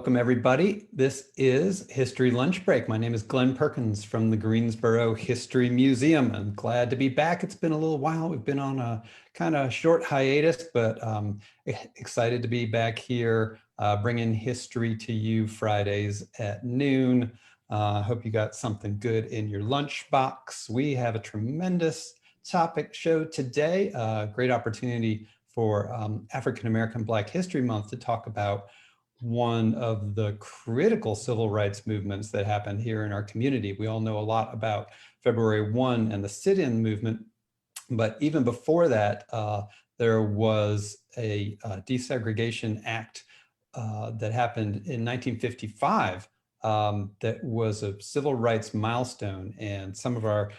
Welcome, everybody. This is History Lunch Break. My name is Glenn Perkins from the Greensboro History Museum. I'm glad to be back. It's been a little while. We've been on a kind of short hiatus, but excited to be back here, bringing history to you Fridays at noon. Hope you got something good in your lunchbox. We have a tremendous topic show today. Great opportunity for African American Black History Month to talk about one of the critical civil rights movements that happened here in our community. We all know a lot about February 1 and the sit-in movement, but even before that, there was a desegregation act that happened in 1955 that was a civil rights milestone. And some of our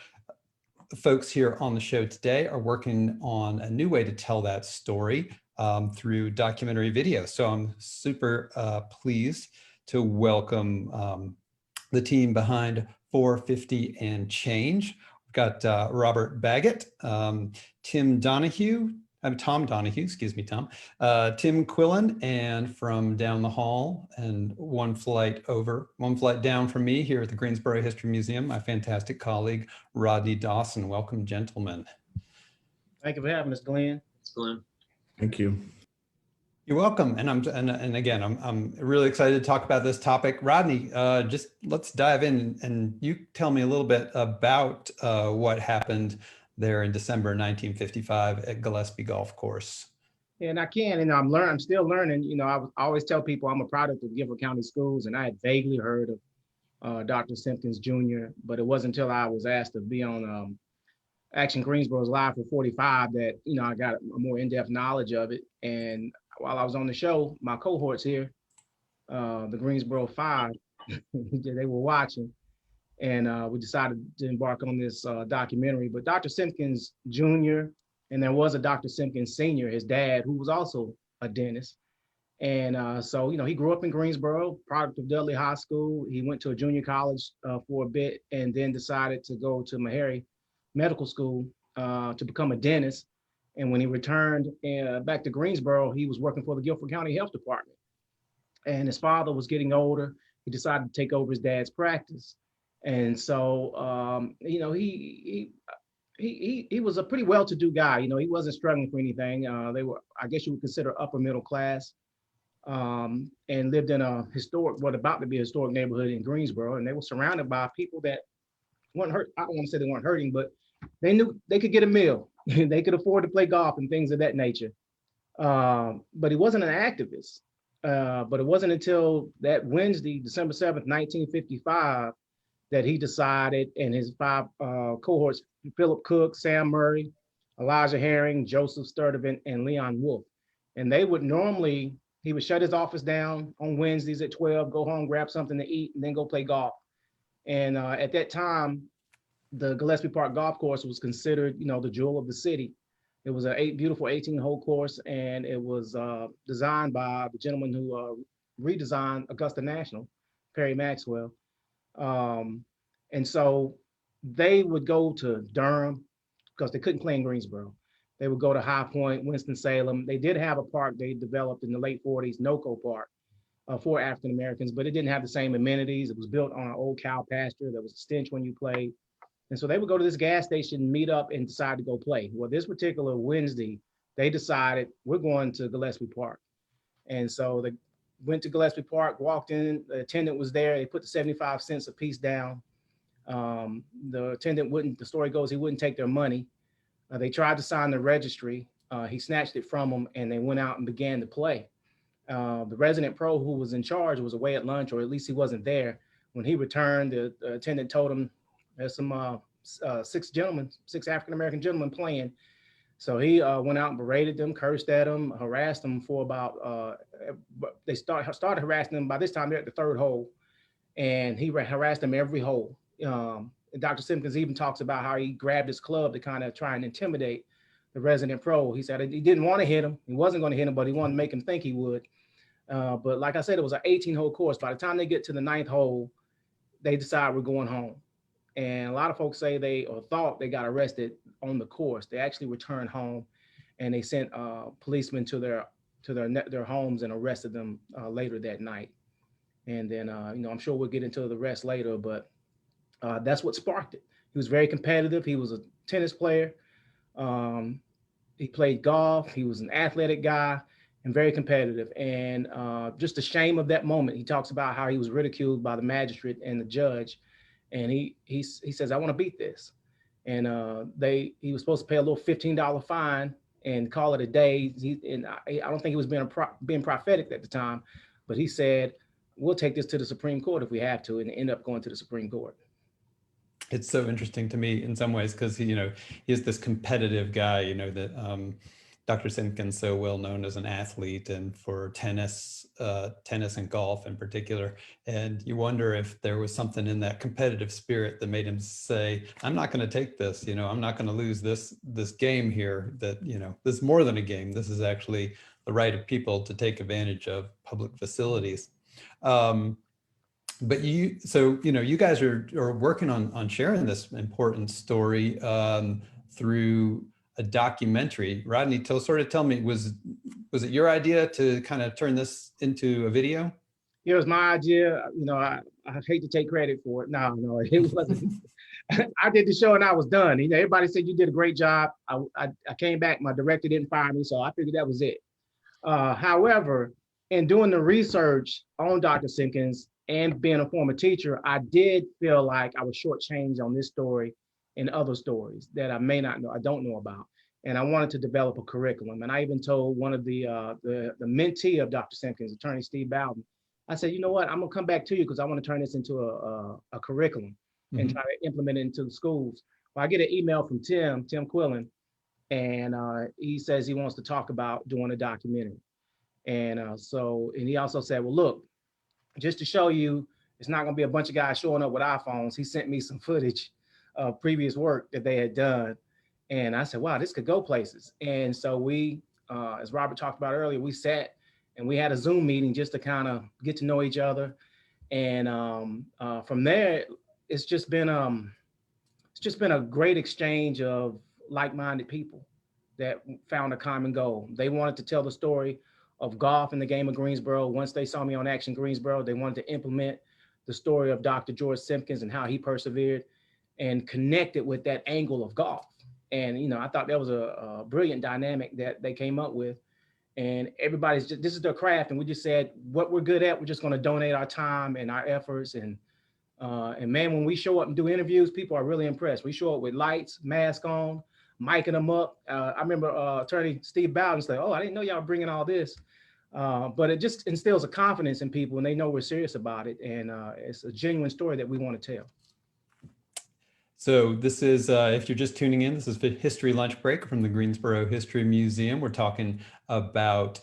folks here on the show today are working on a new way to tell that story through documentary video. So I'm super pleased to welcome the team behind 450 and Change. We've got Robert Baggett, Tom Donahue, excuse me, Tom, Tim Quillen, and from down the hall and one flight down from me here at the Greensboro History Museum, my fantastic colleague, Rodney Dawson. Welcome, gentlemen. Thank you for having us, Glenn. Thanks, Glenn. Thank you. You're welcome. And again, I'm really excited to talk about this topic. Rodney, just let's dive in and you tell me a little bit about what happened there in December 1955 at Gillespie Golf Course. Yeah, and I can, and I'm still learning. You know, I always tell people I'm a product of Guilford County Schools, and I had vaguely heard of Dr. Simkins Jr., but it wasn't until I was asked to be on Action Greensboro's Live for 45 that, you know, I got a more in-depth knowledge of it. And while I was on the show, my cohorts here, the Greensboro Five, they were watching, and we decided to embark on this documentary. But Dr. Simkins Jr., and there was a Dr. Simkins Sr., his dad, who was also a dentist. And so, you know, he grew up in Greensboro, product of Dudley High School. He went to a junior college for a bit and then decided to go to Meharry Medical School to become a dentist. And when he returned back to Greensboro, he was working for the Guilford County Health Department. And his father was getting older. He decided to take over his dad's practice. And so, you know, he was a pretty well-to-do guy. You know, he wasn't struggling for anything. They were, I guess you would consider, upper middle class, and lived in a historic, what about to be a historic neighborhood in Greensboro. And they were surrounded by people that weren't hurt. I don't want to say they weren't hurting, but they knew they could get a meal. They could afford to play golf and things of that nature. But he wasn't an activist. But it wasn't until that Wednesday, December 7th, 1955, that he decided, and his five cohorts, Philip Cook, Sam Murray, Elijah Herring, Joseph Sturdivant, and Leon Wolf. And they would normally, he would shut his office down on Wednesdays at 12, go home, grab something to eat, and then go play golf. And at that time, the Gillespie Park Golf Course was considered, you know, the jewel of the city. It was a beautiful 18-hole course, and it was designed by the gentleman who redesigned Augusta National, Perry Maxwell. And so they would go to Durham because they couldn't play in Greensboro. They would go to High Point, Winston-Salem. They did have a park they developed in the late 40s, NOCO Park, for African Americans, but it didn't have the same amenities. It was built on an old cow pasture. There was a stench when you played. And so they would go to this gas station, meet up, and decide to go play. Well, this particular Wednesday, they decided we're going to Gillespie Park. And so they went to Gillespie Park, walked in, the attendant was there. They put the 75 cents a piece down. The attendant wouldn't, the story goes, he wouldn't take their money. They tried to sign the registry. He snatched it from them, and they went out and began to play. The resident pro who was in charge was away at lunch, or at least he wasn't there. When he returned, the attendant told him there's some six African-American gentlemen playing. So he went out and berated them, cursed at them, harassed them for about, they started harassing them. By this time, they're at the third hole, and he harassed them every hole. Dr. Simkins even talks about how he grabbed his club to kind of try and intimidate the resident pro. He said he didn't want to hit him. He wasn't going to hit him, but he wanted to make him think he would. But like I said, it was an 18-hole course. By the time they get to the ninth hole, they decide we're going home. And a lot of folks say thought they got arrested on the course. They actually returned home, and they sent policemen to their homes and arrested them later that night. And then, I'm sure we'll get into the rest later, but that's what sparked it. He was very competitive. He was a tennis player. Um, he played golf. He was an athletic guy and very competitive. And just the shame of that moment, he talks about how he was ridiculed by the magistrate and the judge. And he says, I want to beat this. And he was supposed to pay a little $15 fine and call it a day. I don't think he was being prophetic at the time, but he said, we'll take this to the Supreme Court if we have to, and end up going to the Supreme Court. It's so interesting to me in some ways because he's this competitive guy, that Dr. Simkins so well known as an athlete and for tennis and golf in particular. And you wonder if there was something in that competitive spirit that made him say, I'm not going to take this, I'm not going to lose this game here, that, this is more than a game. This is actually the right of people to take advantage of public facilities. But you guys are working on sharing this important story through a documentary. Rodney, tell me, was it your idea to kind of turn this into a video? It was my idea. I hate to take credit for it. No, it wasn't. I did the show and I was done. Everybody said you did a great job. I came back. My director didn't fire me, so I figured that was it. However, in doing the research on Dr. Simkins and being a former teacher, I did feel like I was shortchanged on this story and other stories that I may not know, I don't know about. And I wanted to develop a curriculum. And I even told one of the mentee of Dr. Simkins, attorney Steve Bowden, I said, you know what, I'm gonna come back to you because I want to turn this into a curriculum and try to implement it into the schools. Well, I get an email from Tim Quillen, and he says he wants to talk about doing a documentary. And and he also said, well, look, just to show you, it's not going to be a bunch of guys showing up with iPhones. He sent me some footage of previous work that they had done. And I said, wow, this could go places. And so we, as Robert talked about earlier, we sat and we had a Zoom meeting just to kind of get to know each other. And from there, it's just been a great exchange of like-minded people that found a common goal. They wanted to tell the story of golf in the game of Greensboro. Once they saw me on Action Greensboro, they wanted to implement the story of Dr. George Simkins and how he persevered and connected with that angle of golf. And, I thought that was a brilliant dynamic that they came up with. And everybody's just, this is their craft. And we just said, what we're good at, we're just going to donate our time and our efforts. And man, when we show up and do interviews, people are really impressed. We show up with lights, mask on, miking them up. I remember attorney Steve Bowden said, oh, I didn't know y'all were bringing all this. But it just instills a confidence in people and they know we're serious about it. And it's a genuine story that we want to tell. So this is, if you're just tuning in, this is History Lunch Break from the Greensboro History Museum. We're talking about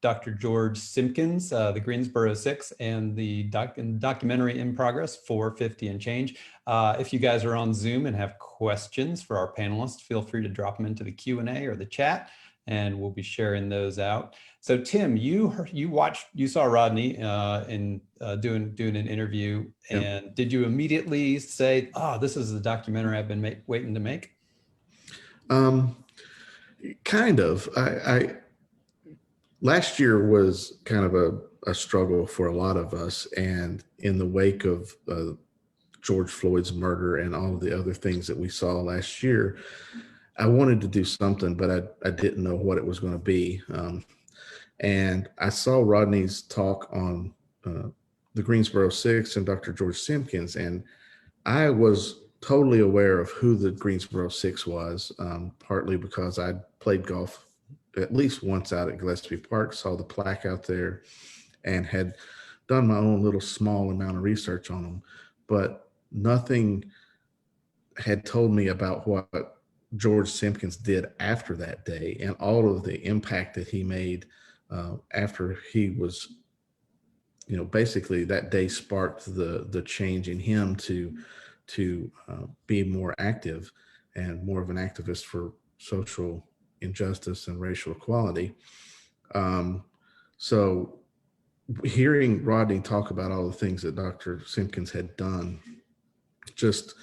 Dr. George Simkins, the Greensboro Six, and the documentary in progress, 450 and change. If you guys are on Zoom and have questions for our panelists, feel free to drop them into the Q&A or the chat, and we'll be sharing those out. So Tim, you saw Rodney in doing an interview, and did you immediately say, "Oh, this is the documentary I've been waiting to make"? Kind of. I last year was kind of a struggle for a lot of us, and in the wake of George Floyd's murder and all of the other things that we saw last year, I wanted to do something, but I didn't know what it was going to be. And I saw Rodney's talk on the Greensboro Six and Dr. George Simkins, and I was totally aware of who the Greensboro Six was, partly because I played golf at least once out at Gillespie Park, saw the plaque out there, and had done my own little small amount of research on them, but nothing had told me about what George Simkins did after that day and all of the impact that he made after he was, basically that day sparked the change in him to be more active and more of an activist for social injustice and racial equality. So hearing Rodney talk about all the things that Dr. Simkins had done just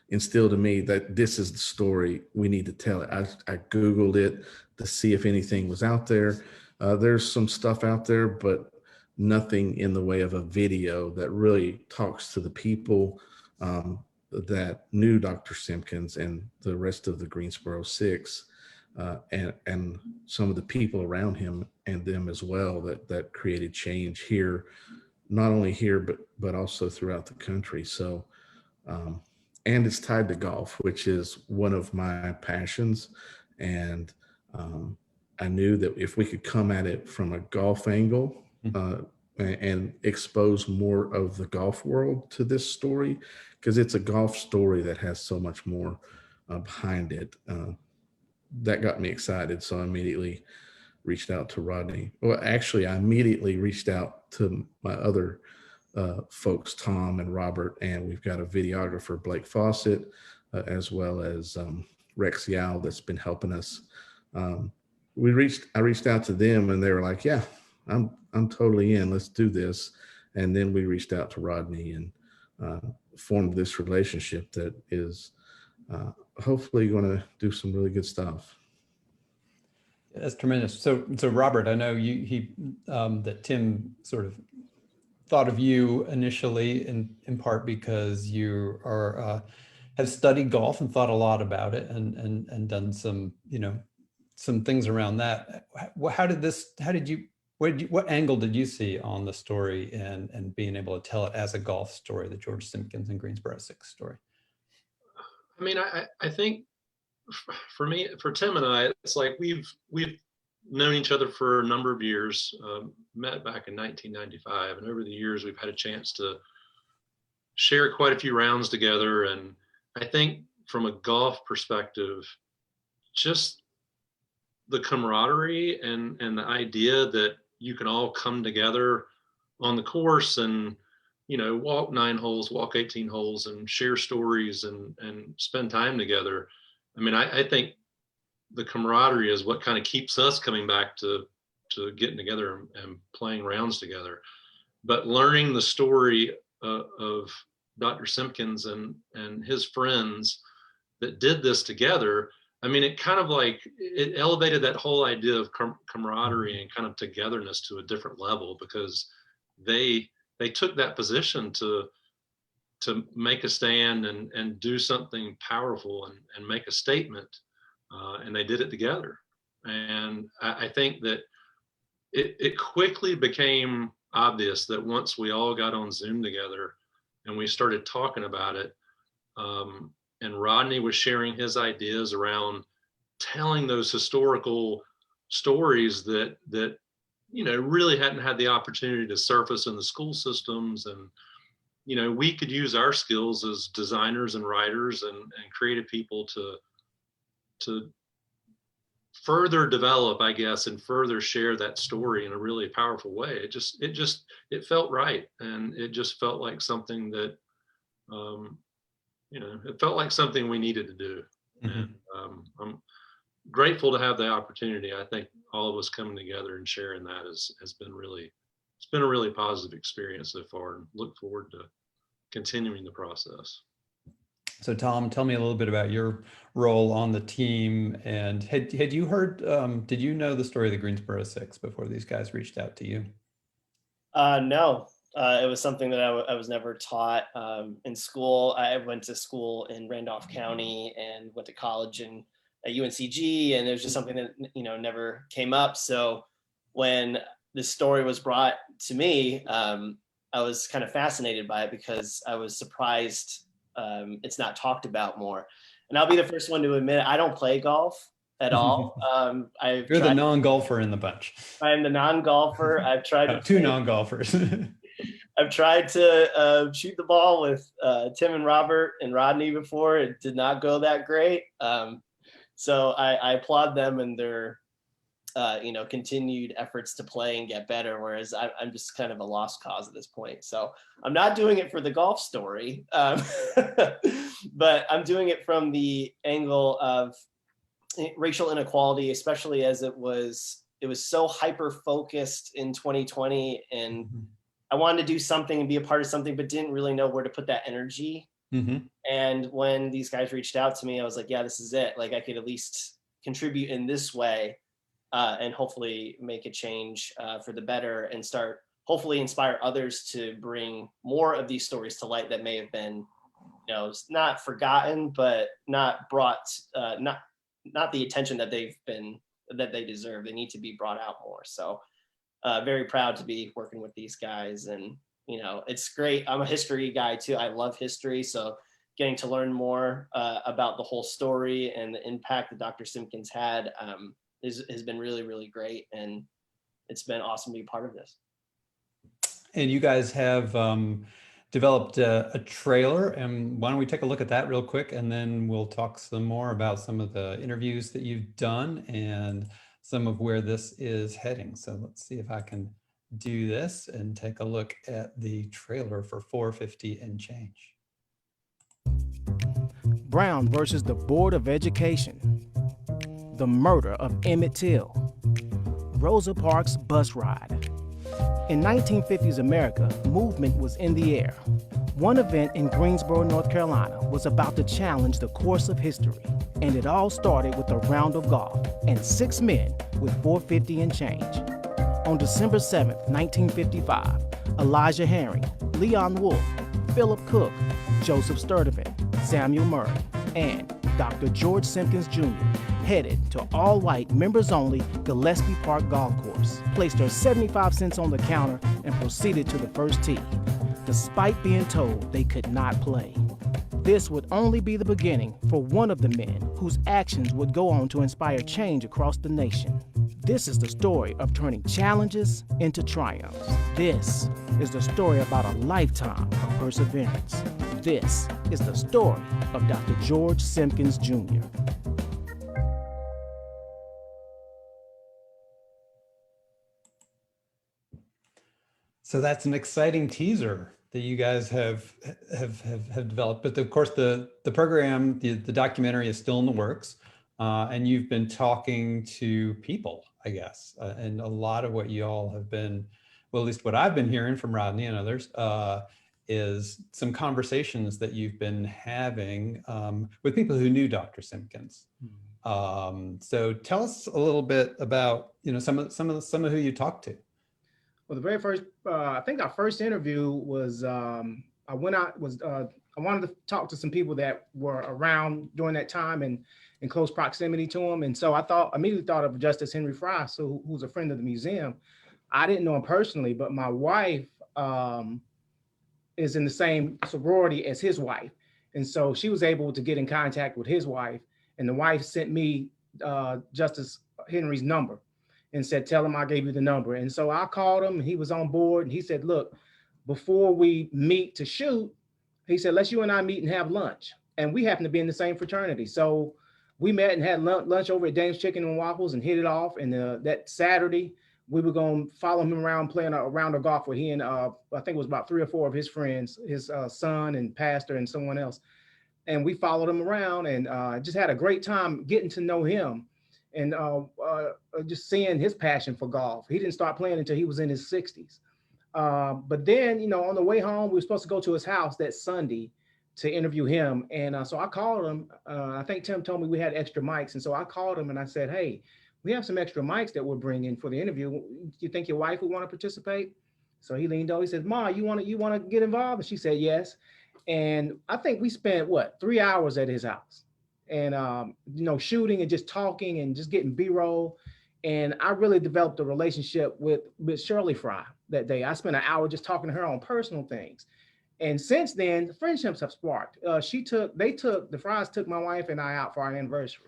instilled in me that this is the story, we need to tell it. I Googled it to see if anything was out there. There's some stuff out there, but nothing in the way of a video that really talks to the people that knew Dr. Simkins and the rest of the Greensboro Six, and some of the people around him and them as well, that created change here, not only here, but also throughout the country. So, and it's tied to golf, which is one of my passions. And I knew that if we could come at it from a golf angle, and expose more of the golf world to this story, because it's a golf story that has so much more behind it. That got me excited. So I immediately reached out to Rodney. Well, actually, I immediately reached out to my other folks, Tom and Robert, and we've got a videographer, Blake Fawcett, as well as Rex Yao, that's been helping us. I reached out to them, and they were like, "Yeah, I'm totally in. Let's do this." And then we reached out to Rodney and formed this relationship that is hopefully going to do some really good stuff. That's tremendous. So Robert, I know that Tim sort of thought of you initially in part because you have studied golf and thought a lot about it and done some things around that. What angle did you see on the story and being able to tell it as a golf story, the George Simkins and Greensboro Six story? I mean, I think for Tim and I, it's like we've known each other for a number of years, met back in 1995, and over the years we've had a chance to share quite a few rounds together. And I think from a golf perspective, just the camaraderie and the idea that you can all come together on the course and walk 9 holes, walk 18 holes, and share stories and spend time together. I mean, I think the camaraderie is what kind of keeps us coming back to getting together and playing rounds together. But learning the story of Dr. Simkins and his friends that did this together, I mean, it kind of like it elevated that whole idea of camaraderie and kind of togetherness to a different level, because they took that position to make a stand and do something powerful and make a statement, and they did it together. And I think that it quickly became obvious that once we all got on Zoom together and we started talking about it, and Rodney was sharing his ideas around telling those historical stories that really hadn't had the opportunity to surface in the school systems. And we could use our skills as designers and writers and creative people to further develop, I guess, and further share that story in a really powerful way. It felt right, and it just felt like something that it felt like something we needed to do. Mm-hmm. And I'm grateful to have the opportunity. I think all of us coming together and sharing that has been a really positive experience so far, and look forward to continuing the process. So Tom, tell me a little bit about your role on the team. And had you heard, did you know the story of the Greensboro Six before these guys reached out to you? No, it was something that I was never taught in school. I went to school in Randolph County and went to college at UNCG, and it was just something that never came up. So when this story was brought to me, I was kind of fascinated by it because I was surprised it's not talked about more. And I'll be the first one to admit I don't play golf at all. You're the non-golfer in the bunch. I'm the non-golfer. I've tried two non-golfers. I've tried to shoot the ball with Tim and Robert and Rodney before. It did not go that great. So I applaud them and their continued efforts to play and get better, whereas I'm just kind of a lost cause at this point. So I'm not doing it for the golf story, but I'm doing it from the angle of racial inequality, especially as it was so hyper focused in 2020, and I wanted to do something and be a part of something, but didn't really know where to put that energy. And when these guys reached out to me, I was like, yeah, this is it. Like I could at least contribute in this way. And hopefully make a change for the better and start hopefully inspire others to bring more of these stories to light that may have been, not forgotten, but not brought, not the attention that they deserve. They need to be brought out more. So very proud to be working with these guys. And, it's great. I'm a history guy too. I love history. So getting to learn more about the whole story and the impact that Dr. Simkins had has been really, really great. And it's been awesome to be part of this. And you guys have developed a trailer, and why don't we take a look at that real quick, and then we'll talk some more about some of the interviews that you've done and some of where this is heading. So let's see if I can do this and take a look at the trailer for 450 and change. Brown versus the Board of Education. The murder of Emmett Till. Rosa Parks bus ride. In 1950s America, movement was in the air. One event in Greensboro, North Carolina was about to challenge the course of history, and it all started with a round of golf and 6 men with 450 and change. On December 7th, 1955, Elijah Herring, Leon Wolfe, Philip Cook, Joseph Sturdivant, Samuel Murray, and Dr. George Simkins Jr. headed to all-white, members-only Gillespie Park Golf Course, placed their 75 cents on the counter, and proceeded to the first tee, despite being told they could not play. This would only be the beginning for one of the men whose actions would go on to inspire change across the nation. This is the story of turning challenges into triumphs. This is the story about a lifetime of perseverance. This is the story of Dr. George Simkins Jr. So that's an exciting teaser that you guys have developed. But of course, the program, the documentary is still in the works, and you've been talking to people, I guess, and a lot of what you all have been, well, at least what I've been hearing from Rodney and others, is some conversations that you've been having with people who knew Dr. Simkins. So tell us a little bit about some of who you talked to. Well, the very first, I think our first interview was, I wanted to talk to some people that were around during that time and in close proximity to him. And so I immediately thought of Justice Henry Fry, who's a friend of the museum. I didn't know him personally, but my wife is in the same sorority as his wife. And so she was able to get in contact with his wife, and the wife sent me Justice Henry's number and said, tell him I gave you the number. And so I called him, and he was on board, and he said, look, before we meet to shoot, he said, let's you and I meet and have lunch. And we happen to be in the same fraternity. So we met and had lunch over at Dame's Chicken and Waffles and hit it off. And that Saturday, we were going to follow him around playing a round of golf with he and I think it was about 3 or 4 of his friends, his son and pastor and someone else. And we followed him around and just had a great time getting to know him and just seeing his passion for golf. He didn't start playing until he was in his 60s. But then, on the way home, we were supposed to go to his house that Sunday to interview him. And so I called him. I think Tim told me we had extra mics. And so I called him and I said, hey, we have some extra mics that we're bringing for the interview. Do you think your wife would want to participate? So he leaned over, he said, Ma, you want to get involved? And she said, yes. And I think we spent 3 hours at his house and, shooting and just talking and just getting B-roll. And I really developed a relationship with Shirley Fry that day. I spent an hour just talking to her on personal things. And since then, the friendships have sparked. The Frys took my wife and I out for our anniversary.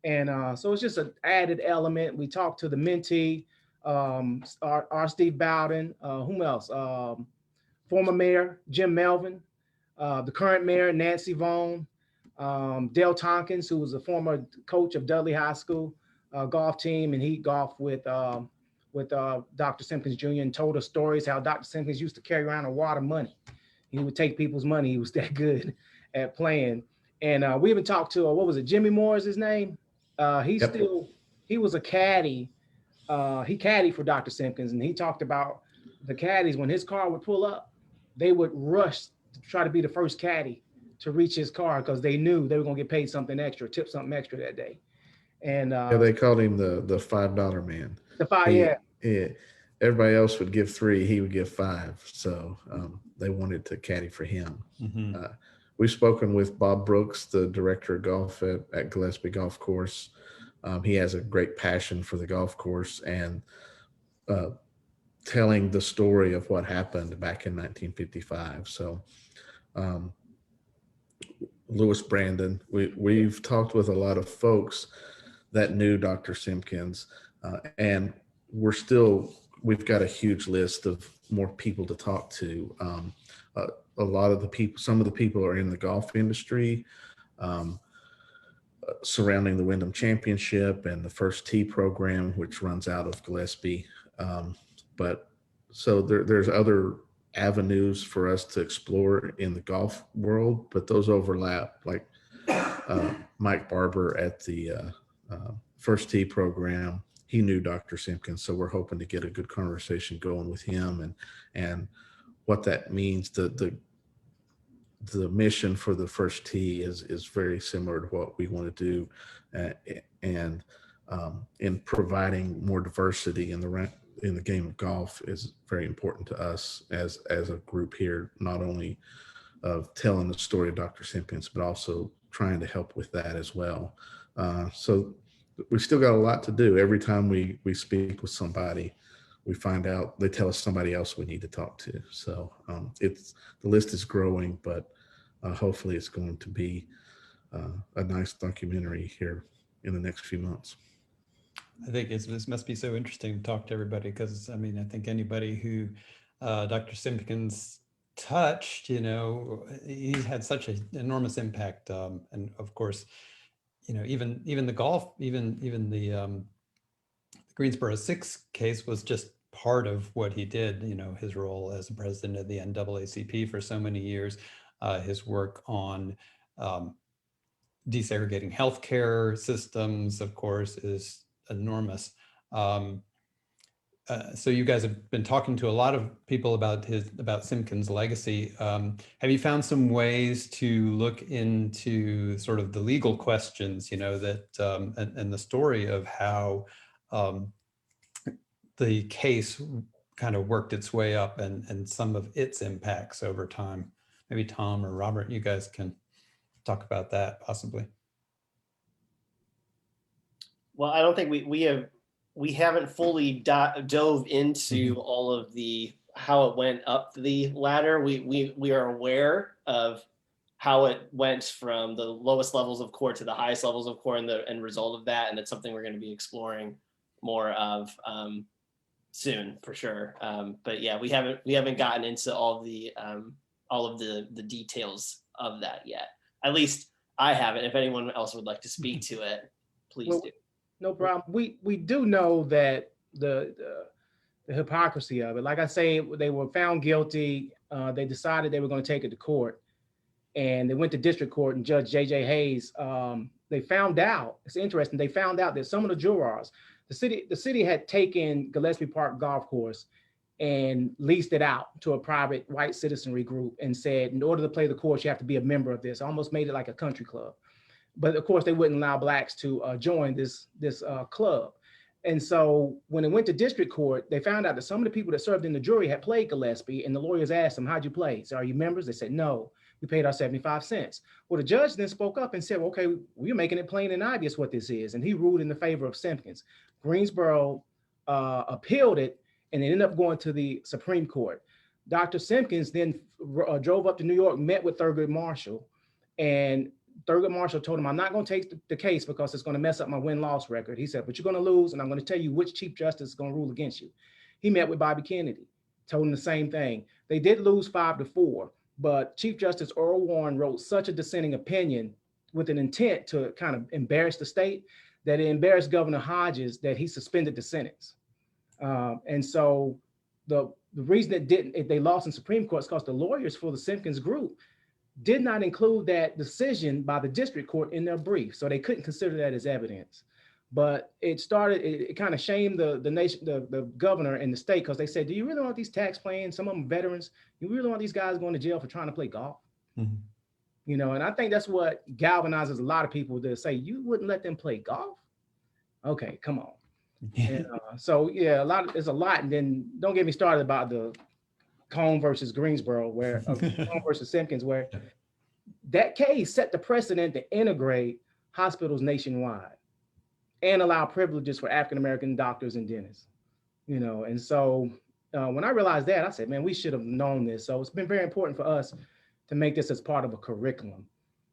And so it's just an added element. We talked to the mentee, our Steve Bowden, whom else? Former mayor, Jim Melvin, the current mayor, Nancy Vaughn, Dale Tompkins, who was a former coach of Dudley High School golf team, and he golfed with Dr. Simkins Jr. and told us stories how Dr. Simkins used to carry around a wad of money. He would take people's money. He was that good at playing. And we even talked to, what was it, Jimmy Moore is his name? He was a caddy. He caddied for Dr. Simkins, and he talked about the caddies when his car would pull up, they would rush to try to be the first caddy to reach his car because they knew they were going to get paid something extra, tip something extra that day. And they called him the $5 man. The five, yeah. Yeah. everybody else would give 3, he would give 5. So they wanted to caddy for him. We've spoken with Bob Brooks, the director of golf at Gillespie Golf Course. He has a great passion for the golf course and telling the story of what happened back in 1955. So Lewis Brandon, we've talked with a lot of folks that knew Dr. Simkins, and we've got a huge list of more people to talk to. A lot of the people, some of the people are in the golf industry, surrounding the Wyndham Championship and the First Tee program, which runs out of Gillespie. But so there's other avenues for us to explore in the golf world, but those overlap. Like Mike Barber at the First Tee program, he knew Dr. Simkins, so we're hoping to get a good conversation going with him and what that means. The mission for the First Tee is very similar to what we want to do, and in providing more diversity in the game of golf is very important to us as a group here, not only of telling the story of Dr. Simkins, but also trying to help with that as well. So we still got a lot to do. Every time we speak with somebody, we find out, they tell us somebody else we need to talk to. So the list is growing, but hopefully it's going to be a nice documentary here in the next few months. I think this must be so interesting to talk to everybody, because I mean, I think anybody who Dr. Simpkins touched, he's had such an enormous impact, and of course, even the golf, even the Greensboro Six case was just part of what he did. His role as the president of the NAACP for so many years, his work on desegregating healthcare systems, of course, is enormous. So you guys have been talking to a lot of people about Simkins' legacy. Have you found some ways to look into sort of the legal questions, that and the story of how the case kind of worked its way up and some of its impacts over time? Maybe Tom or Robert, you guys can talk about that possibly. Well, I don't think we haven't fully dove into all of how it went up the ladder. We are aware of how it went from the lowest levels of court to the highest levels of court and the end result of that, and it's something we're going to be exploring more of soon for sure. But yeah, we haven't gotten into all of the details of that yet. At least I haven't. If anyone else would like to speak to it, please do. No problem. We do know that the hypocrisy of it. Like I say, they were found guilty. They decided they were going to take it to court, and they went to district court. And Judge J.J. Hayes, they found out. It's interesting. They found out that some of the jurors, the city had taken Gillespie Park Golf Course and leased it out to a private white citizenry group, and said, in order to play the course, you have to be a member of this. Almost made it like a country club. But of course, they wouldn't allow blacks to join this club. And so when it went to district court, they found out that some of the people that served in the jury had played Gillespie, and the lawyers asked them, how'd you play? So, are you members? They said, no, we paid our 75 cents. Well, the judge then spoke up and said, well, okay, we're making it plain and obvious what this is. And he ruled in the favor of Simkins. Greensboro appealed it, and it ended up going to the Supreme Court. Dr. Simkins then drove up to New York, met with Thurgood Marshall, and Thurgood Marshall told him, I'm not going to take the case because it's going to mess up my win-loss record. He said, but you're going to lose, and I'm going to tell you which Chief Justice is going to rule against you. He met with Bobby Kennedy, told him the same thing. They did lose 5-4, but Chief Justice Earl Warren wrote such a dissenting opinion with an intent to kind of embarrass the state that it embarrassed Governor Hodges that he suspended the sentence. And so the reason they lost in Supreme Court is because the lawyers for the Simkins group did not include that decision by the district court in their brief. So they couldn't consider that as evidence. But it kind of shamed the nation, the governor and the state, because they said, do you really want these tax plans? Some of them veterans, you really want these guys going to jail for trying to play golf? Mm-hmm. And I think that's what galvanizes a lot of people to say, you wouldn't let them play golf? Okay, come on. And so yeah, it's a lot. And then don't get me started about the Cone versus Greensboro, where Cone versus Simkins, where that case set the precedent to integrate hospitals nationwide and allow privileges for African American doctors and dentists. And so when I realized that, I said, man, we should have known this. So it's been very important for us to make this as part of a curriculum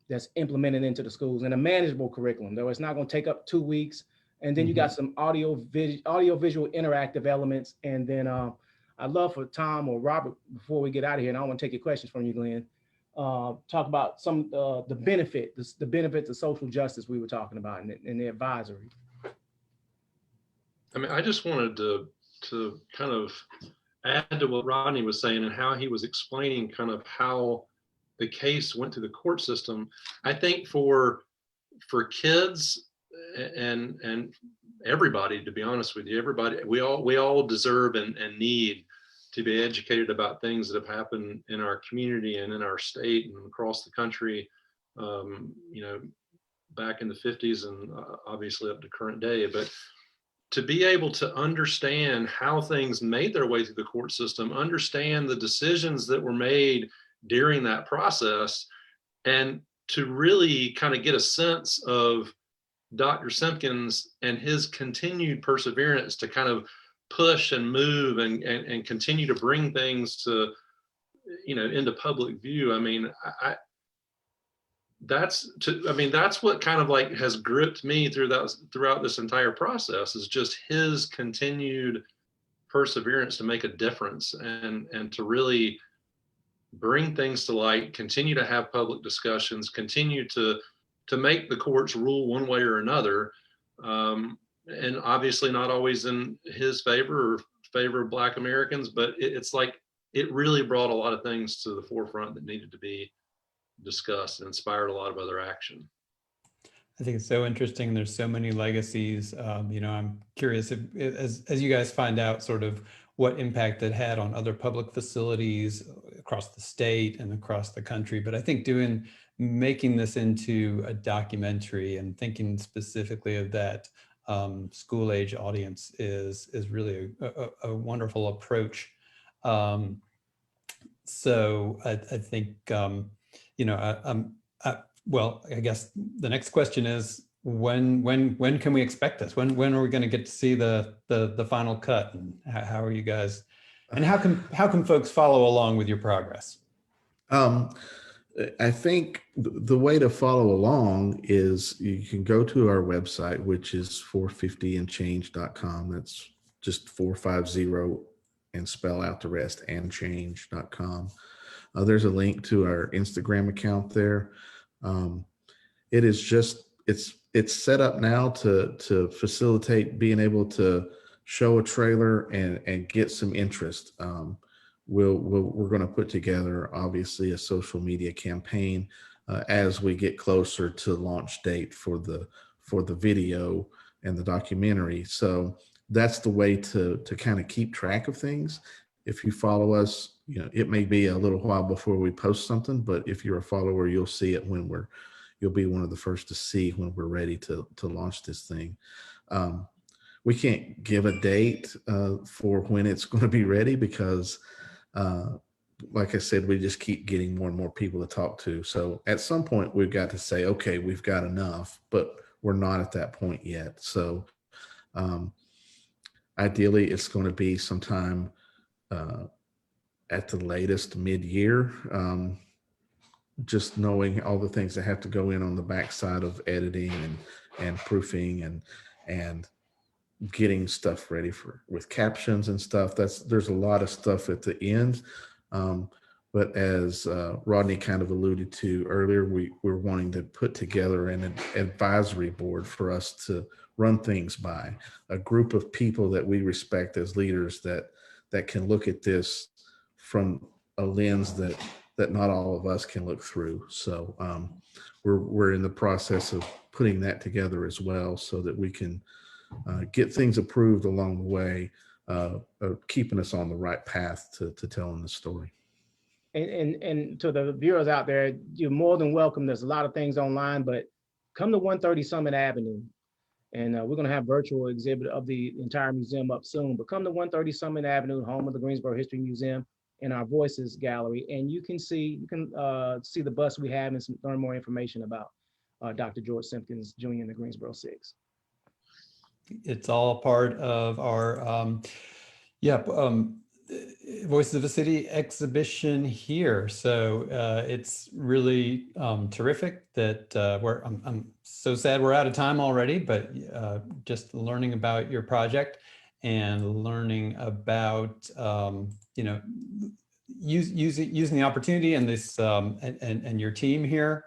that's implemented into the schools, and a manageable curriculum, though it's not going to take up 2 weeks. And then you got some audio visual interactive elements. And then I'd love for Tom or Robert, before we get out of here, and I don't want to take your questions from you, Glenn, talk about some the benefits of social justice we were talking about in the advisory. I mean, I just wanted to kind of add to what Rodney was saying and how he was explaining kind of how the case went through the court system. I think for kids and everybody, to be honest with you, everybody, we all deserve and need to be educated about things that have happened in our community and in our state and across the country, back in the 50s and obviously up to current day. But to be able to understand how things made their way through the court system, understand the decisions that were made during that process, and to really kind of get a sense of Dr. Simkins and his continued perseverance to kind of push and move and continue to bring things to, into public view. I mean, that's what kind of like has gripped me throughout this entire process, is just his continued perseverance to make a difference and to really bring things to light, continue to have public discussions, continue to make the courts rule one way or another. And obviously not always in his favor or favor of Black Americans, but it's like, it really brought a lot of things to the forefront that needed to be discussed and inspired a lot of other action. I think it's so interesting. There's so many legacies. I'm curious if, as you guys find out sort of what impact it had on other public facilities across the state and across the country. But I think making this into a documentary and thinking specifically of that school age audience is really a wonderful approach. So I think, well, I guess the next question is, when can we expect this? When are we going to get to see the final cut? And how are you guys, and how can folks follow along with your progress? I think the way to follow along is you can go to our website, which is 450andchange.com. That's just 450 and spell out the rest, and change.com. There's a link to our Instagram account there. It is just, it's set up now to facilitate being able to show a trailer and get some interest. We're going to put together, obviously, a social media campaign as we get closer to launch date for the video and the documentary. So that's the way to kind of keep track of things. If you follow us, it may be a little while before we post something, but if you're a follower, you'll see it you'll be one of the first to see when we're ready to launch this thing. We can't give a date for when it's going to be ready because, like I said, we just keep getting more and more people to talk to. So at some point we've got to say, okay, we've got enough, but we're not at that point yet. So ideally it's going to be sometime at the latest mid-year, just knowing all the things that have to go in on the backside of editing and proofing and getting stuff ready with captions and stuff. There's a lot of stuff at the end. But as Rodney kind of alluded to earlier, we're wanting to put together an advisory board for us to run things by, a group of people that we respect as leaders that can look at this from a lens that not all of us can look through. So we're in the process of putting that together as well, so that we can get things approved along the way, keeping us on the right path to telling the story. And to the viewers out there, you're more than welcome. There's a lot of things online, but come to 130 Summit Avenue And we're going to have virtual exhibit of the entire museum up soon. But come to 130 Summit Avenue, home of the Greensboro History Museum, in our Voices Gallery, and you can see the bus we have and learn more information about Dr. George Simkins Jr. and the Greensboro Six. It's all part of our Voices of the City exhibition here. So it's really terrific that I'm so sad we're out of time already, but just learning about your project and learning about using the opportunity and this and your team here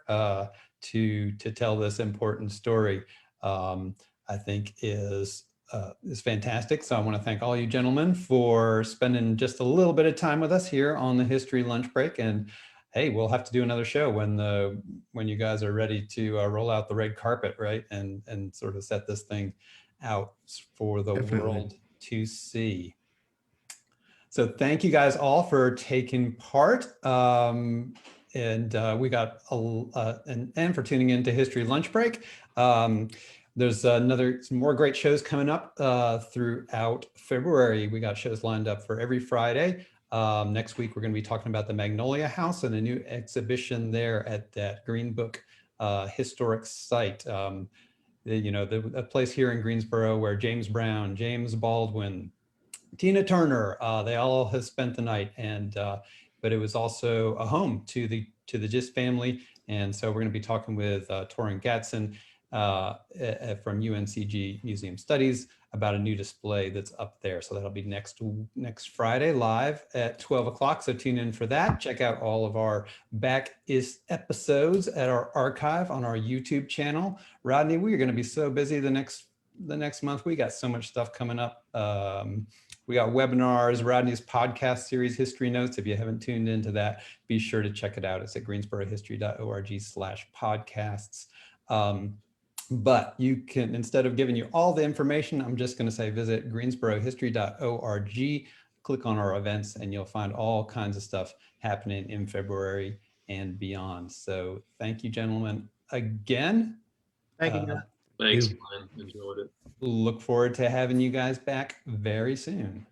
to tell this important story, I think is fantastic. So I want to thank all you gentlemen for spending just a little bit of time with us here on the History Lunch Break. And hey, we'll have to do another show when you guys are ready to roll out the red carpet, right? And sort of set this thing out for the world to see. So thank you guys all for taking part. And we got and for tuning into History Lunch Break. There's some more great shows coming up throughout February. We got shows lined up for every Friday. Next week, we're going to be talking about the Magnolia House and a new exhibition there at that Green Book historic site. A place here in Greensboro where James Brown, James Baldwin, Tina Turner, they all have spent the night, but it was also a home to the Gist family. And so we're going to be talking with Torrin Gatson from UNCG Museum Studies about a new display that's up there. So that'll be next Friday live at 12 o'clock. So tune in for that. Check out all of our back episodes at our archive on our YouTube channel. Rodney, we are going to be so busy the next month. We got so much stuff coming up. We got webinars, Rodney's podcast series, History Notes. If you haven't tuned into that, be sure to check it out. It's at greensborohistory.org/podcasts. But you can, instead of giving you all the information, I'm just going to say visit greensborohistory.org, click on our events, and you'll find all kinds of stuff happening in February and beyond. So thank you, gentlemen, again. Thank you. Thanks, Glenn. Enjoyed it. Look forward to having you guys back very soon.